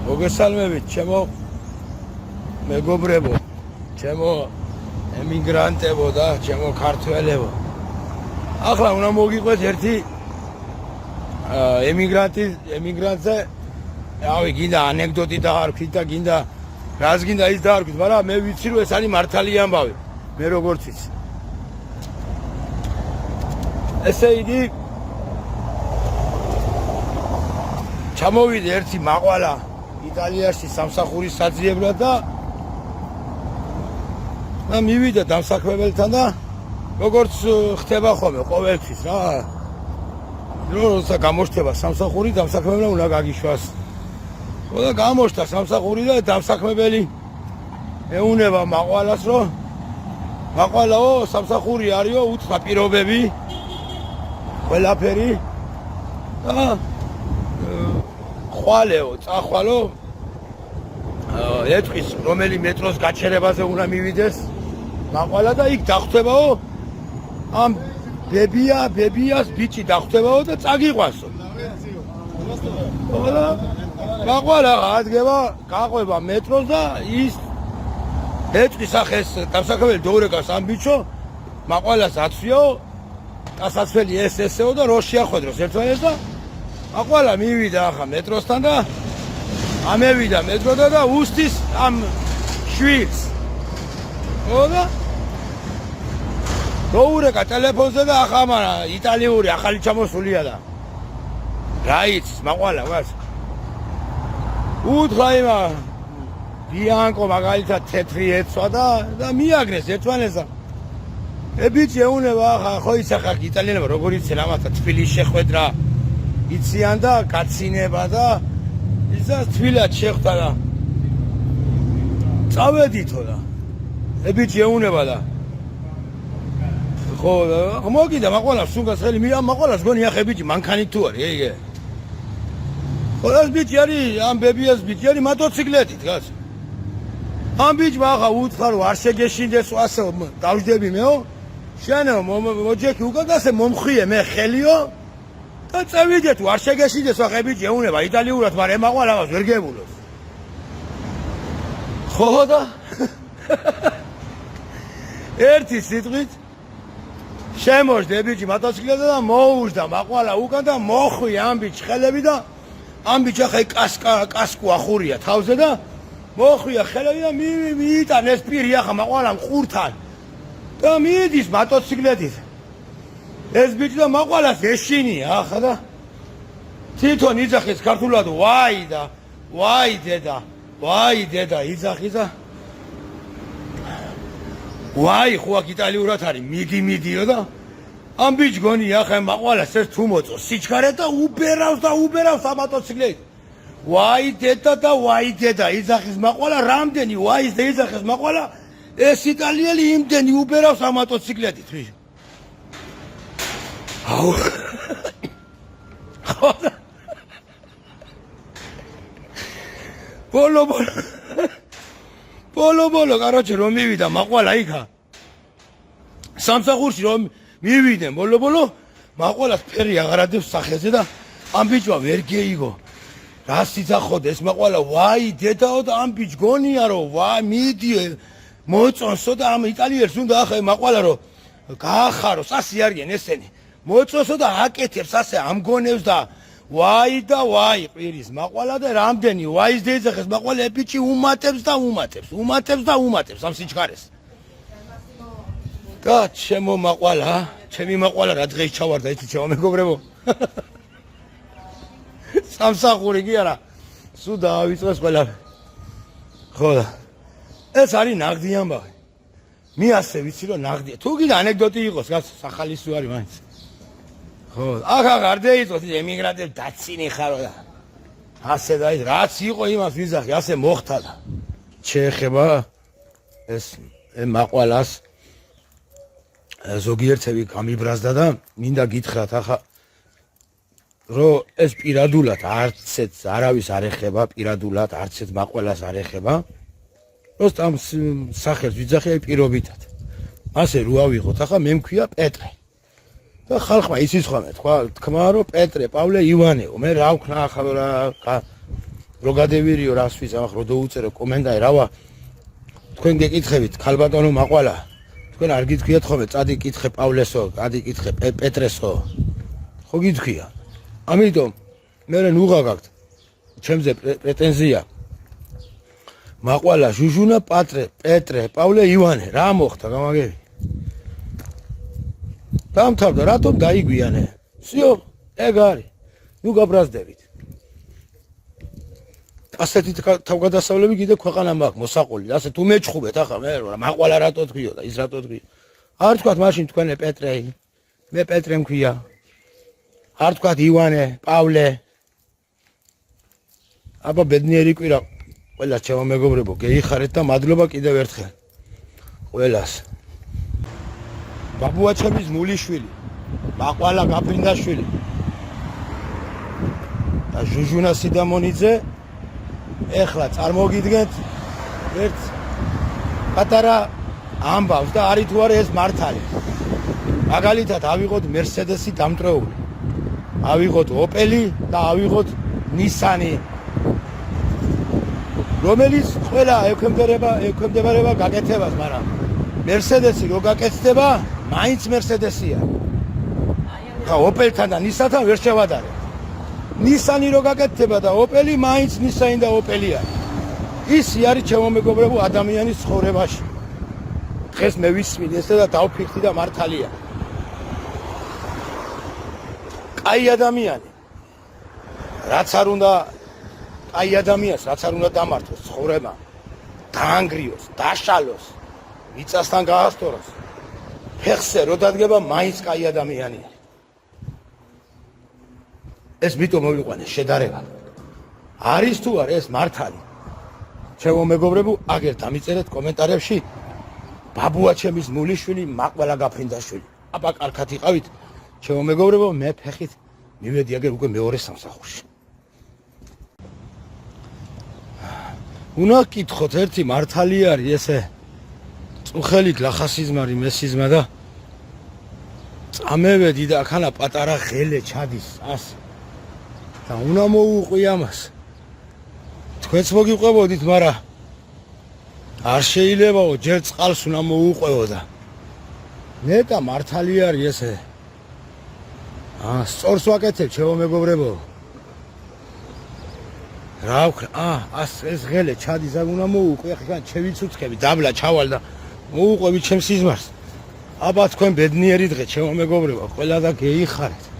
მოგესალმებით, ჩემო მეგობრებო, ჩემო ემიგრანტებო და ჩემო ქართველებო. ახლა უნდა მოგიყვეთ ერთი ემიგრანტზე, რავი, გინდა ანეკდოტი დაარქვით და გინდა რას გინდა ის დაარქვით, მაგრამ მე ვიცი რომ ეს არის მართალი ამბავი. მე როგორც ვიცი. ესე იგი ჩამოვიდე ერთი მაყვალა იტალიაში სამსახურის საძიებლად და მივიდა დამსაქმებელთან და როგორც ხდება ხოლმე ყოველთვის რა. როცა გამოჩნდება სამსახური, დამსაქმებელი უნდა გაგიშვას. და გამოჩნდა სამსახური და დამსაქმებელი ეუნება მაყვალას, რომ მაყვალაო, სამსახური არისო, უთხრა პირობები, ყველაფერი და ხვალეო, წახვალო, ეთქვის რომელი მეტროს გაჩერებაზე უნდა მივიდეს მაყვალა და იქ დახვდებაო ამ ბებიას ბიჭი დახვდებაო და წაგიყვანსო. და მაყვალა ადგება, გაყვება მეტროს და ის ეთქვის ახეს დამსაქმებელი დოურეკას ამ ბიჭო მაყვალას აცვიაო, დასაცველი ესეო და რო შეახვედროს ერთმანეთს და მაყვალა მივიდა ახლა მეტროსთან და ამევიდა მეტროდა და უსტის ამ შვილს. და დოურეკა ტელეფონზე და ახლა ამარა იტალიური ახალი ჩამოსულია და რა იცის მაყვალა მას. უთხრა იმა ბიანკო მაგალითად თეთრი ეცვა და მიაგნეს ერთმანეთს. ბიჭი ეუნება ახლა ხო იცი ახლა იტალიელებმა როგორ იციან ამათა თბილის შეხვედრა იციან და გაცინება და ისა თბილად შეხვდა და წავედითო და ბიჭი ეუნება და ხო მოგიდა მაყვალას სულგას ხელი მია მაყვალას გონი ახე ბიჭი მანქანით თუ არის ეგე. ხო ეს ბიჭი არის ამ ბებიას ბიჭი არის მოტოციკლეტით გას. ამ ბიჭმა ახლა უთხრა რომ არ შეგეშინდეს ასე დავждები მეო. შენო მოჯექი უკან და ასე მომხვიე მე ხელიო და წევიდე თუ არ შეგეშინდეს ახლა ბიჭი ეუნება იტალიურად, მაგრამ ემაყვალას ვერ გებულოს. ხო და ერთი სიტყვით შემოждე ბიჭი მოტოციკლეტზე და მოუждდა მაყვალა უკან და მოხვი ამ ბიჭი ხელები და ამ ბიჭი ახლა კასკო ახურია თავზე და მოხვია ხელები და მიიტან ეს პირი ახლა მაყვალამ ყურთან და მიდის მოტოციკლეტით. ეს ბიჭი და მაყვალას ეშინია ახლა და თვითონ იძახის ქართულად ვაი დედა იძახი და ვაი ხო აქ იტალიურად არის მიდიო და ამ ბიჭი გონია ახლა მაყვალას ეს თუ მოწოს სიჩქარე და უბერავს ამ მოტოციკლეტით. ვაი დედა იძახის მაყვალა რამდენი ვაის და იძახის მაყვალა ეს იტალიელი იმდენი უბერავს ამ მოტოციკლეტით. აუ ბოლო კაროჩე რომ მივიდა მაყვალა იქა სამსახურში რომ მივიდნენ ბოლო მაყვალას ფერი აღარადებს სახეზე და ამ ბიჭმა ვერ გეიგო რას იძახოდ ეს მაყვალა ვაი დედაო და ამ ბიჭ გონია რომ მიდი მოწონსო და ამ იტალიელს უნდა ახლა მაყვალა რომ გაახაროს ასე არიან ესენი მოწონსო და აკეთებს ასე ამგონებს და ვაი ყვირის მაყვალა და რამდენი ვაის და იძახეს მაყვალა ბიჭი უმატებს ამ სიჩქარეს. და ჩემო მაყვალა, ჩემი მაყვალა რა დღეს ჩავარდა იცი ჩემო მეგობრებო. სამსახური კი არა, სულ დაავიწყეს ყველაფერი. ხო და ეს არის ნაღდი ამბავი. მე ასე ვიცი რომ ნაღდია. თუ კიდე ანეკდოტი იყოს, გას სახალისო არის მაინც. ხო, ახლა გარდაიწვეთ ემიგრანტებს დაცინი ხარო და ასე და ის რაც იყო იმას ვიზახი, ასე მოხდა და შეეხება ეს მაყვალას ზოგიერთები გამიბრაზდა და მინდა გითხრათ ახლა რომ ეს პირადულად არცეთ არავის არ ეხება, პირადულად არცეთ მაყვალას არ ეხება. просто ამ სახელს ვიძახი პირობითად. ასე რო ავიღოთ, ახლა მე მქვია პეტრე. და ხალხმა იცის ხოლმე თქვა, თქმა რომ პეტრე, პავლე, ივანეო. მე რა ვქნა ახლა რა რო გადევირიო რას ვიზამ ხო დაუწერო კომენტარი რავა თქვენ გეკითხებით ქალბატონო მაყვალა თქვენ არ გითქვიათ ხოლმე წადი კითხე პავლესო გადი კითხე პეტრესო ხო გითქვია ამიტომ მე ნუღა გაქვთ ჩემზე პრეტენზია მაყვალა ჟუჟუნა პეტრე პავლე ივანე რა მოხდა გამაგები დამთავრდა რატომ დაიგვიანე სიო ეგ არის ნუ გაბრაზდებით ასეთი თავგადასავლები კიდე ქვეყანა მაქვს მოსაყოლი ასე თუ მეჩხუბეთ ახლა მე მაყვალა რატო თქვიო და ის რატო თქვიო არ თქვათ მაშინ თქვენე პეტრე მე პეტრე მქვია არ თქვათ ივანე პავლე აბა ბედნიერი კვირა ყველას ჩემო მეგობრებო გეიხარეთ და მადლობა კიდევ ერთხელ ყველას ბაბუაჩემის მულიშვილი მაყვალა გაფრინდაშვილი და ჟუჟუნა სიდამონიძე ეხლა წარმოგიდგენთ ერთ პატარა ამბავს და არის თუ არა ეს მართალი მაგალითად ავიღოთ მერსედესი დამტრეული ავიღოთ ოპელი და ავიღოთ ნისანი რომელიც ყველა ექვემდებარება გაკეთებას მაგრამ მერსედესი რო გაკეთდება მაინც მერსედესია და ოპელთან და ნისანთან ვერ შევადარებ ნისანი რო გაკეთდება და ოპელი მაინც ნისანი და ოპელია ისი არის ჩემო მეგობრებო ადამიანის ცხოვრებაში დღეს მე ვისმინე ესე და დავფიქრდი და მართალია კაი ადამიანი რაც არ უნდა კაი ადამიანს რაც არ უნდა დამართოს ცხოვრება დაანგრიოს დაშალოს მიწასთან გაასწოროს ფეხზე რო დადგება მაინც კაი ადამიანია ეს მითო მოვიყვანე შედარება არის თუ არა ეს მართალი ჩემო მეგობრებო აგერ დამიწერეთ კომენტარებში ბაბუაჩემის მულიშვილი მაყვალა გაფრინდაშვილი აბა კარგად იყავით ჩემო მეგობრებო მე ფეხით მივედი აგერ უკვე მეორე სამსახურში უნდა გკითხოთ ერთი მართალი არის ესე წუხელი გლახასიზმარი მესიზმა და წამევედი და ახანა პატარა ღელე ჩადის ასე და უნდა მოუყვი ამას თქვენც მოგიყვებოდით მაგრამ არ შეიძლებაო ჯერ წყალს უნდა მოუყვეო და ნეტა მართალი არის ესე სწორს ვაკეთებ ჩემო მეგობრებო რა ვქნა ეს ღელე ჩადის და უნდა მოუყვი ახლა შევიცუცქები დაბლა ჩავალ და მოუყვები ჩემს სიზმარს აბა თქვენ ბედნიერი დღე ჩემო მეგობრებო ყველა და გეიხარეთ